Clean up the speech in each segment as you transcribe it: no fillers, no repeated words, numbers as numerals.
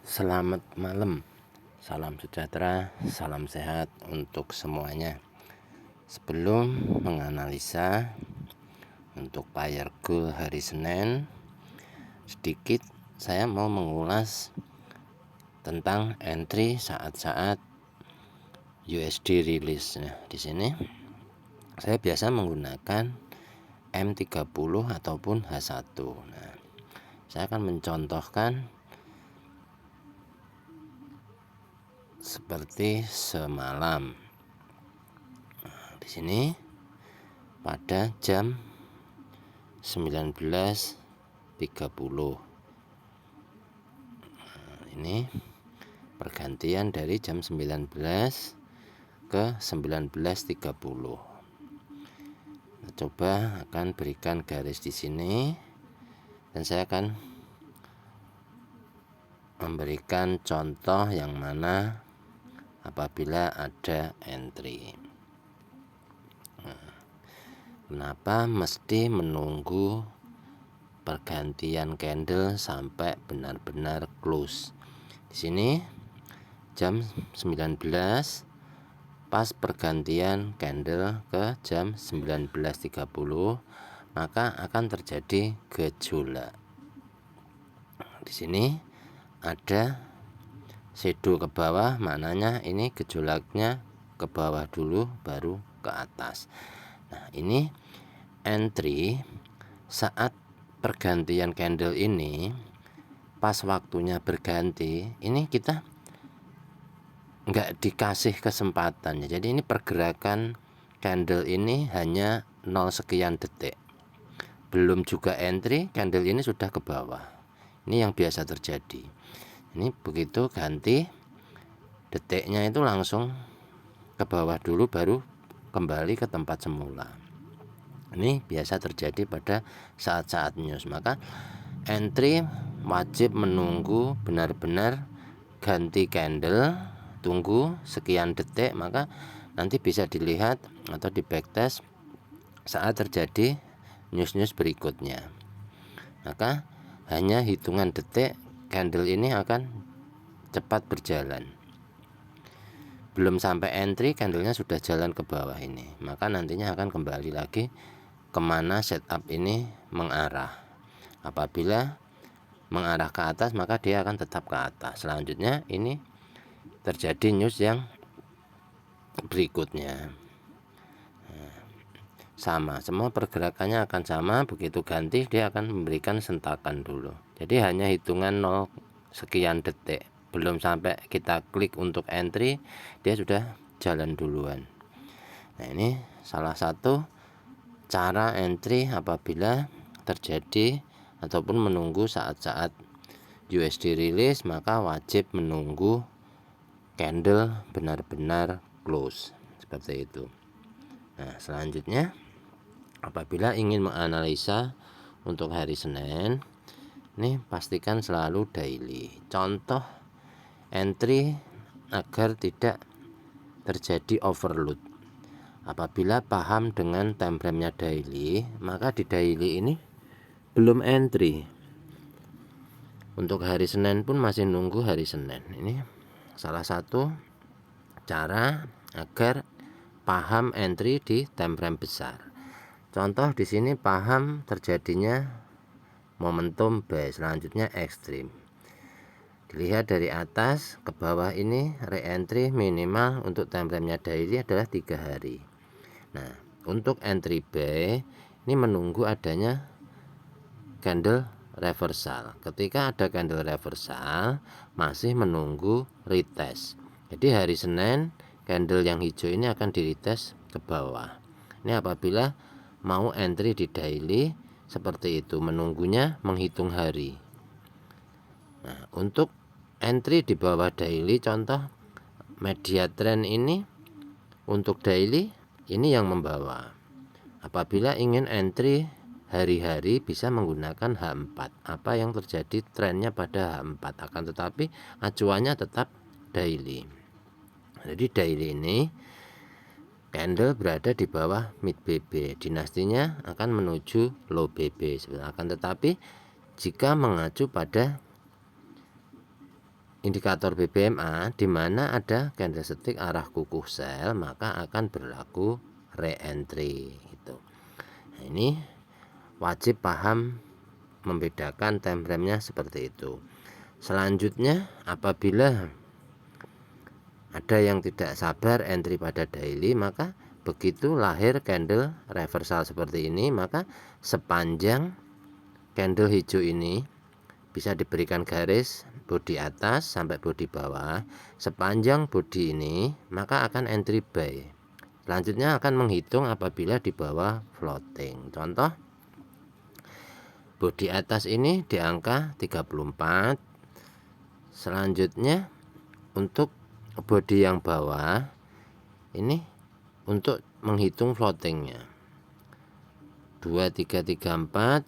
Selamat malam, salam sejahtera, salam sehat untuk semuanya. Sebelum menganalisa untuk buyer goal hari Senin, sedikit saya mau mengulas tentang entry saat-saat USD release. Nah, di sini saya biasa menggunakan M30 ataupun H1. Nah, saya akan mencontohkan seperti semalam. Di sini pada jam 19.30. Ini pergantian dari jam 19 ke 19.30. Nah, coba akan berikan garis di sini dan saya akan memberikan contoh yang mana apabila ada entry. Kenapa mesti menunggu pergantian candle sampai benar-benar close? Di sini jam 19 pas pergantian candle ke jam 19.30, maka akan terjadi gejolak. Di sini ada shadow ke bawah, maknanya ini gejolaknya ke bawah dulu baru ke atas. Nah, ini entry saat pergantian candle ini, pas waktunya berganti, ini kita nggak dikasih kesempatan. Jadi ini pergerakan candle ini hanya 0 sekian detik, belum juga entry, candle ini sudah ke bawah. Ini yang biasa terjadi. Ini begitu ganti, detiknya itu langsung ke bawah dulu baru kembali ke tempat semula. Ini biasa terjadi pada saat-saat news. Maka entry wajib menunggu benar-benar ganti candle, tunggu sekian detik, maka nanti bisa dilihat atau di backtest saat terjadi news-news berikutnya. Maka hanya hitungan detik candle ini akan cepat berjalan. Belum sampai entry, candlenya sudah jalan ke bawah ini, maka nantinya akan kembali lagi kemana setup ini mengarah. Apabila mengarah ke atas, maka dia akan tetap ke atas. Selanjutnya ini terjadi news yang berikutnya. Sama, semua pergerakannya akan sama. Begitu ganti dia akan memberikan sentakan dulu. Jadi hanya hitungan 0 sekian detik, belum sampai kita klik untuk entry, dia sudah jalan duluan. Nah, ini salah satu cara entry apabila terjadi ataupun menunggu saat-saat USD rilis, maka wajib menunggu candle benar-benar close seperti itu. Nah, selanjutnya apabila ingin menganalisa untuk hari Senin, ini pastikan selalu daily. Contoh entry agar tidak terjadi overload. Apabila paham dengan time frame-nya daily, maka di daily ini belum entry. Untuk hari Senin pun masih nunggu hari Senin. Ini salah satu cara agar paham entry di time frame besar. Contoh di sini paham terjadinya momentum buy, selanjutnya ekstrim. Dilihat dari atas ke bawah ini re-entry minimal untuk time frame-nya daily adalah 3 hari. Nah, untuk entry buy ini menunggu adanya candle reversal. Ketika ada candle reversal, masih menunggu retest. Jadi hari Senin candle yang hijau ini akan di retest ke bawah. Ini apabila mau entry di daily seperti itu, menunggunya menghitung hari. Nah, untuk entry di bawah daily, contoh media trend ini untuk daily ini yang membawa. Apabila ingin entry hari-hari bisa menggunakan H4. Apa yang terjadi trennya pada H4, akan tetapi acuannya tetap daily. Jadi daily ini candle berada di bawah mid BB, dinastinya akan menuju low BB. Akan tetapi jika mengacu pada indikator BBMA di mana ada candlestick arah kukuh sell, maka akan berlaku re-entry gitu. Nah, ini wajib paham membedakan time frame-nya seperti itu. Selanjutnya, apabila ada yang tidak sabar entry pada daily, maka begitu lahir candle reversal seperti ini, maka sepanjang candle hijau ini bisa diberikan garis bodi atas sampai bodi bawah, sepanjang bodi ini maka akan entry buy. Selanjutnya akan menghitung apabila di bawah floating. Contoh, bodi atas ini di angka 34. Selanjutnya untuk bodi yang bawah ini untuk menghitung floatingnya 2334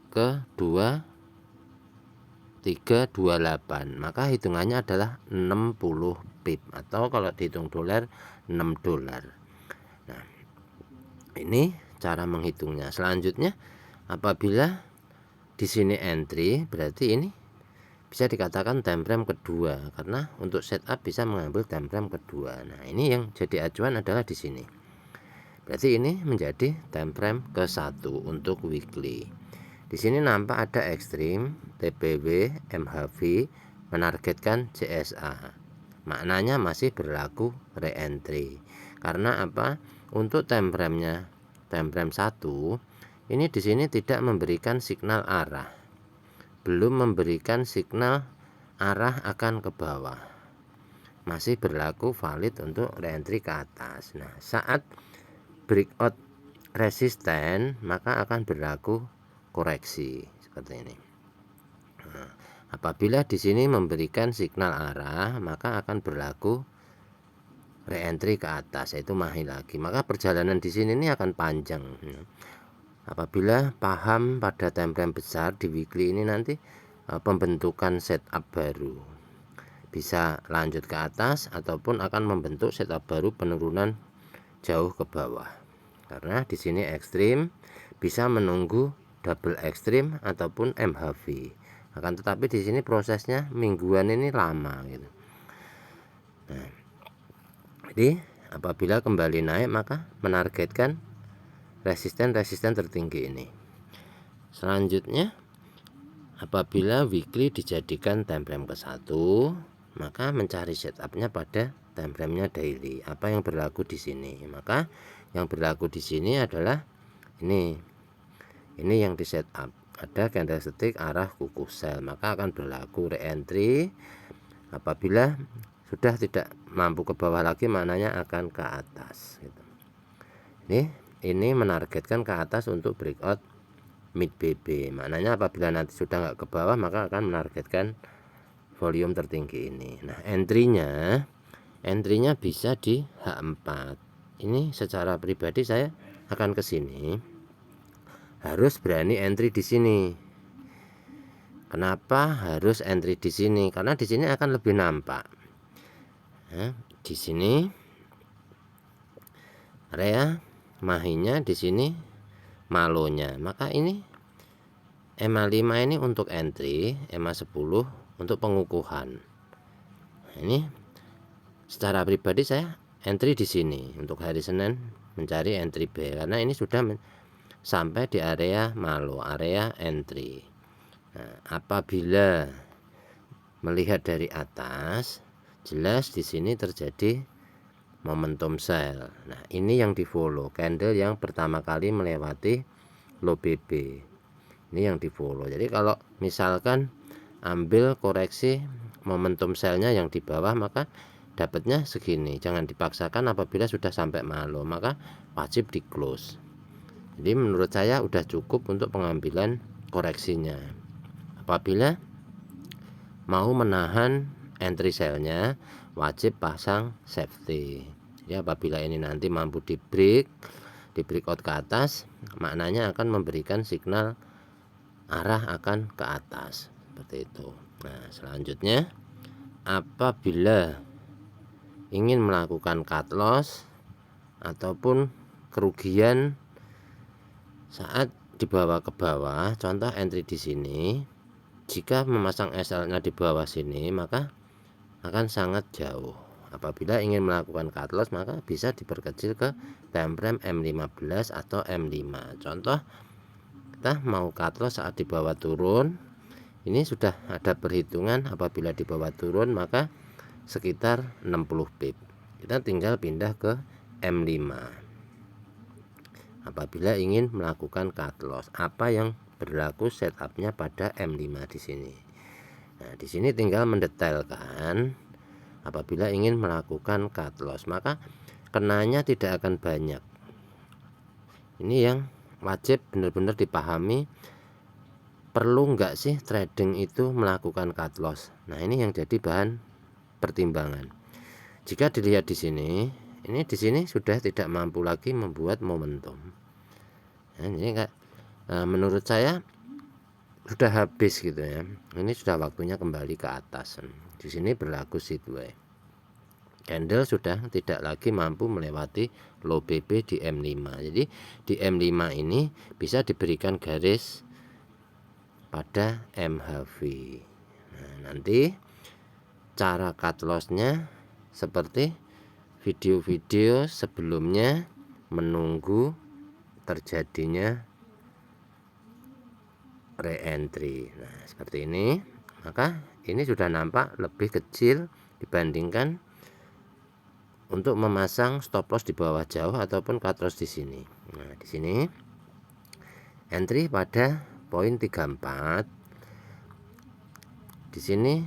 ke 2328, maka hitungannya adalah 60 pip atau kalau dihitung dolar 6 dolar. Nah, ini cara menghitungnya. Selanjutnya apabila di sini entry, berarti ini bisa dikatakan time frame kedua, karena untuk setup bisa mengambil time frame kedua. Nah, ini yang jadi acuan adalah di sini. Berarti ini menjadi time frame ke-1 untuk weekly. Di sini nampak ada ekstrim, TPW, MHV menargetkan CSA. Maknanya masih berlaku re-entry. Karena apa? Untuk time frame-nya, time frame 1, ini di sini tidak memberikan signal arah. Belum memberikan signal arah akan ke bawah. Masih berlaku valid untuk re-entry ke atas. Nah, saat breakout resisten maka akan berlaku koreksi seperti ini. Nah, apabila di sini memberikan signal arah maka akan berlaku re-entry ke atas, yaitu mahal lagi. Maka perjalanan di sini ini akan panjang. Apabila paham pada time frame besar di weekly ini nanti pembentukan setup baru bisa lanjut ke atas ataupun akan membentuk setup baru penurunan jauh ke bawah. Karena di sini ekstrim bisa menunggu double ekstrim ataupun MHV. Akan tetapi di sini prosesnya mingguan ini lama gitu. Nah, jadi apabila kembali naik maka menargetkan resisten-resisten tertinggi ini. Selanjutnya apabila weekly dijadikan time frame ke-1, maka mencari setupnya pada time frame-nya daily. Apa yang berlaku di sini? Maka yang berlaku di sini adalah ini yang di setup. Ada candlestick arah kukuh sell, maka akan berlaku re-entry. Apabila sudah tidak mampu ke bawah lagi, maknanya akan ke atas gitu. Ini menargetkan ke atas untuk breakout mid BB. Maknanya apabila nanti sudah nggak ke bawah maka akan menargetkan volume tertinggi ini. Nah, entry-nya bisa di H4. Ini secara pribadi saya akan ke sini. Harus berani entry di sini. Kenapa harus entry di sini? Karena di sini akan lebih nampak. Nah, di sini area mahinya, di sini malonya. Maka ini MA5 ini untuk entry, MA10 untuk pengukuhan. Nah, ini secara pribadi saya entry di sini untuk hari Senin, mencari entry B karena ini sudah sampai di area malo, area entry. Nah, apabila melihat dari atas, jelas di sini terjadi momentum sell. Nah, ini yang di follow, candle yang pertama kali melewati low BB. Ini yang di follow. Jadi kalau misalkan ambil koreksi momentum sellnya yang di bawah, maka dapatnya segini. Jangan dipaksakan apabila sudah sampai malo, maka wajib di close. Jadi menurut saya udah cukup untuk pengambilan koreksinya. Apabila mau menahan entry sell-nya, wajib pasang safety. Ya, apabila ini nanti mampu di breakout ke atas, maknanya akan memberikan signal arah akan ke atas seperti itu. Nah, selanjutnya apabila ingin melakukan cut loss ataupun kerugian saat dibawa ke bawah, contoh entry di sini jika memasang SL-nya di bawah sini maka akan sangat jauh. Apabila ingin melakukan cut loss maka bisa diperkecil ke time frame M15 atau M5. Contoh, kita mau cut loss saat di bawah turun, ini sudah ada perhitungan apabila di bawah turun maka sekitar 60 pip. Kita tinggal pindah ke M5 apabila ingin melakukan cut loss. Apa yang berlaku setupnya pada M5 di sini. Nah, di sini tinggal mendetailkan apabila ingin melakukan cut loss maka kenanya tidak akan banyak. Ini yang wajib benar-benar dipahami. Perlu nggak sih trading itu melakukan cut loss? Nah, ini yang jadi bahan pertimbangan. Jika dilihat di sini, ini di sini sudah tidak mampu lagi membuat momentum. Nah, ini menurut saya sudah habis gitu ya. Ini sudah waktunya kembali ke atas. Di sini berlaku sideway. Candle sudah tidak lagi mampu melewati low BB di M5. Jadi di M5 ini bisa diberikan garis pada MHV. Nah, nanti cara cut loss-nya seperti video-video sebelumnya, menunggu terjadinya re-entry. Nah, seperti ini. Maka ini sudah nampak lebih kecil dibandingkan untuk memasang stop loss di bawah jauh ataupun cut loss di sini. Nah, di sini entry pada poin 34. Di sini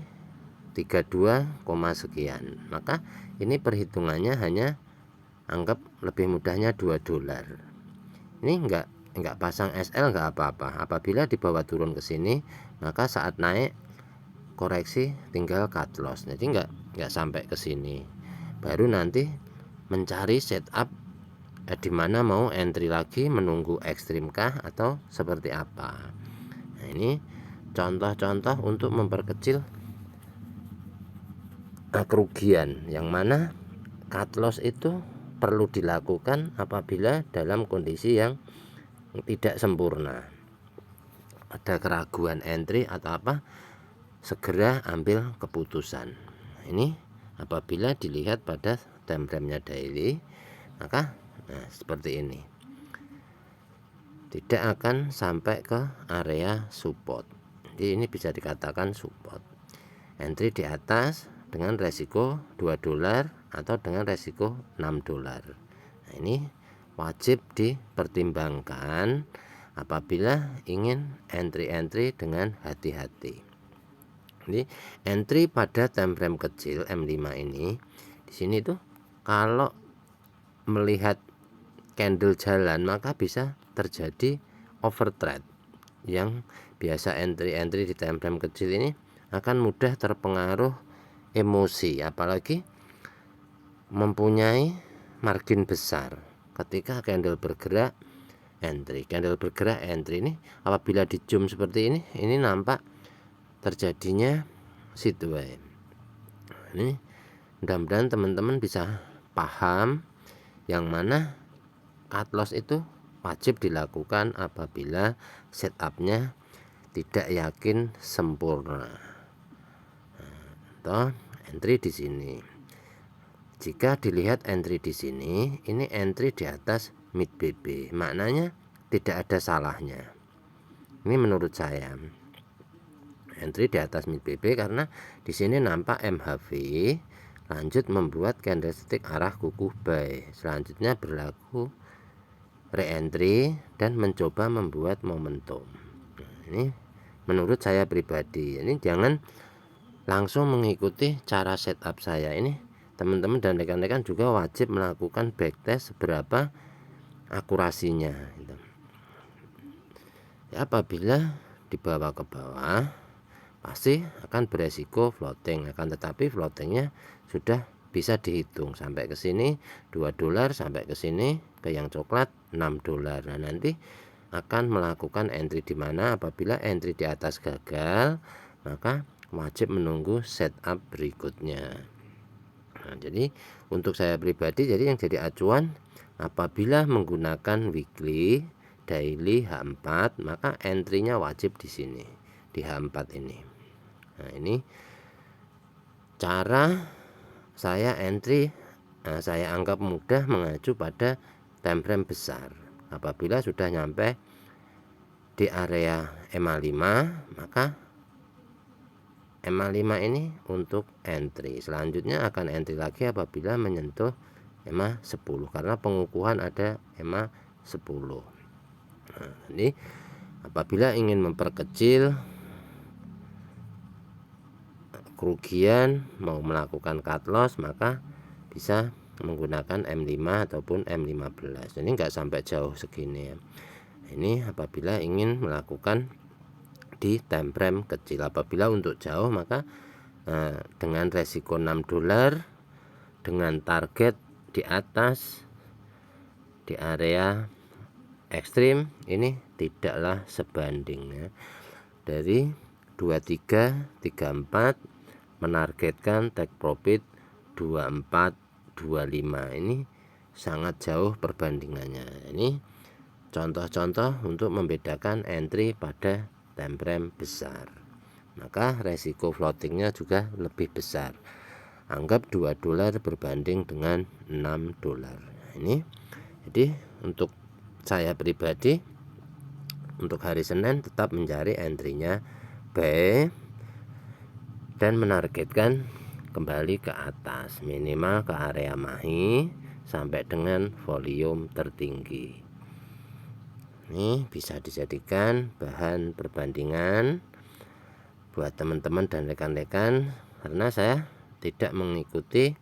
32, sekian. Maka ini perhitungannya hanya anggap lebih mudahnya $2. Ini enggak pasang SL enggak apa-apa. Apabila di bawah turun ke sini, maka saat naik koreksi tinggal cut loss. Jadi enggak sampai ke sini. Baru nanti mencari setup di mana mau entry lagi, menunggu ekstrim kah atau seperti apa. Nah, ini contoh-contoh untuk memperkecil kerugian, yang mana cut loss itu perlu dilakukan apabila dalam kondisi yang tidak sempurna, ada keraguan entry atau apa, segera ambil keputusan. Ini apabila dilihat pada time frame-nya daily, maka seperti ini, tidak akan sampai ke area support. Jadi ini bisa dikatakan support. Entry di atas dengan resiko $2 atau dengan resiko $6. Nah, ini wajib dipertimbangkan apabila ingin entry dengan hati-hati. Jadi entry pada time frame kecil M5 ini, di sini tuh kalau melihat candle jalan maka bisa terjadi overtrade. Yang biasa entry di time frame kecil ini akan mudah terpengaruh emosi, apalagi mempunyai margin besar. Ketika candle bergerak entry, ini apabila di zoom seperti ini nampak terjadinya sideway. Ini mudah-mudahan teman-teman bisa paham yang mana cut loss itu wajib dilakukan apabila setupnya tidak yakin sempurna. Nah, entry di sini. Jika dilihat entry di sini, ini entry di atas mid BB, maknanya tidak ada salahnya. Ini menurut saya. Entry di atas mid BB karena di sini nampak MHV lanjut membuat candlestick arah kukuh buy. Selanjutnya berlaku re-entry dan mencoba membuat momentum. Nah, ini menurut saya pribadi. Ini jangan langsung mengikuti cara setup saya. Ini teman-teman dan rekan-rekan juga wajib melakukan backtest seberapa akurasinya gitu. Ya, apabila dibawa ke bawah pasti akan beresiko floating, akan tetapi floatingnya sudah bisa dihitung sampai ke sini $2, sampai ke sini ke yang coklat $6. Nah, nanti akan melakukan entry di mana apabila entry di atas gagal maka wajib menunggu setup berikutnya. Nah, jadi untuk saya pribadi, jadi yang jadi acuan apabila menggunakan weekly, daily, H4, maka entry-nya wajib di sini di H4 ini. Nah, ini cara saya entry, saya anggap mudah mengacu pada time frame besar. Apabila sudah nyampe di area EMA 5, maka EMA 5 ini untuk entry. Selanjutnya akan entry lagi apabila menyentuh EMA 10, karena pengukuhan ada EMA 10. Nah, ini apabila ingin memperkecil kerugian, mau melakukan cut loss, maka bisa menggunakan M5 ataupun M15. Ini enggak sampai jauh segini ya. Ini apabila ingin melakukan di time frame kecil. Apabila untuk jauh, maka dengan resiko $6 dengan target di atas di area ekstrim, ini tidaklah sebanding ya. Dari 2334 menargetkan take profit 2425, ini sangat jauh perbandingannya. Ini contoh-contoh untuk membedakan entry pada time frame besar, maka resiko floatingnya juga lebih besar. Anggap $2 berbanding dengan $6. Ini jadi untuk saya pribadi untuk hari Senin tetap mencari entry-nya buy dan menargetkan kembali ke atas, minimal ke area mahi sampai dengan volume tertinggi. Ini bisa dijadikan bahan perbandingan buat teman-teman dan rekan-rekan, karena saya tidak mengikuti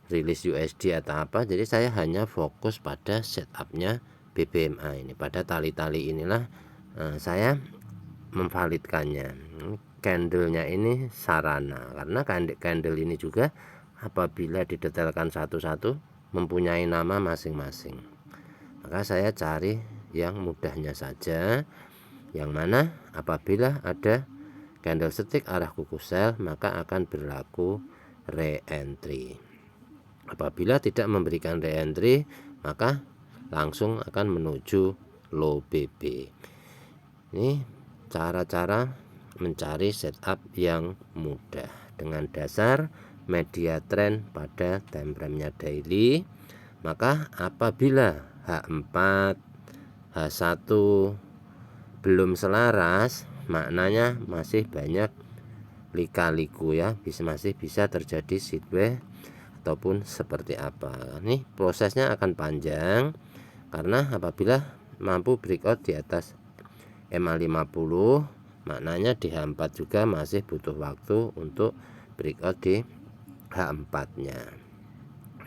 rilis USD atau apa, jadi saya hanya fokus pada setupnya BBMA ini. Pada tali-tali inilah saya memvalidkannya. Candlenya ini sarana, karena candle ini juga apabila didetailkan satu-satu mempunyai nama masing-masing, maka saya cari yang mudahnya saja, yang mana apabila ada candlestick arah kuku sell maka akan berlaku re-entry. Apabila tidak memberikan re-entry, maka langsung akan menuju low BB. Ini cara-cara mencari setup yang mudah dengan dasar media trend pada time frame-nya daily. Maka apabila H4, H1 belum selaras, maknanya masih banyak lika-liku ya, masih bisa terjadi sideways ataupun seperti apa. Ini prosesnya akan panjang, karena apabila mampu breakout di atas EMA 50, maknanya di H4 juga masih butuh waktu untuk breakout di H4-nya.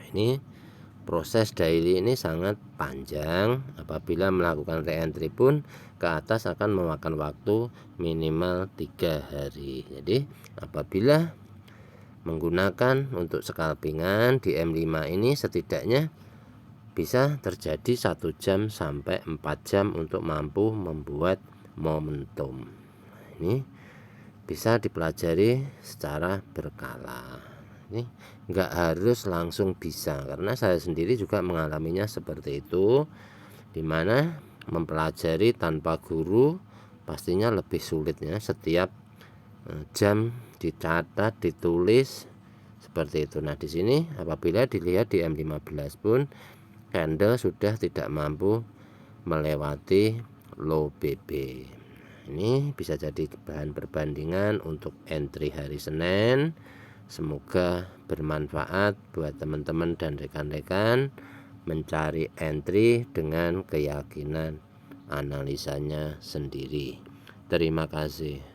Ini proses daily ini sangat panjang. Apabila melakukan re-entry pun ke atas akan memakan waktu minimal 3 hari. Jadi apabila menggunakan untuk scalpingan di M5 ini, setidaknya bisa terjadi 1 jam sampai 4 jam untuk mampu membuat momentum. Ini bisa dipelajari secara berkala. Ini enggak harus langsung bisa, karena saya sendiri juga mengalaminya seperti itu, dimana mempelajari tanpa guru pastinya lebih sulitnya. Setiap jam dicatat, ditulis seperti itu. Nah, di sini apabila dilihat di M15 pun candle sudah tidak mampu melewati low BB. Ini bisa jadi bahan perbandingan untuk entry hari Senin. Semoga bermanfaat buat teman-teman dan rekan-rekan mencari entry dengan keyakinan analisanya sendiri. Terima kasih.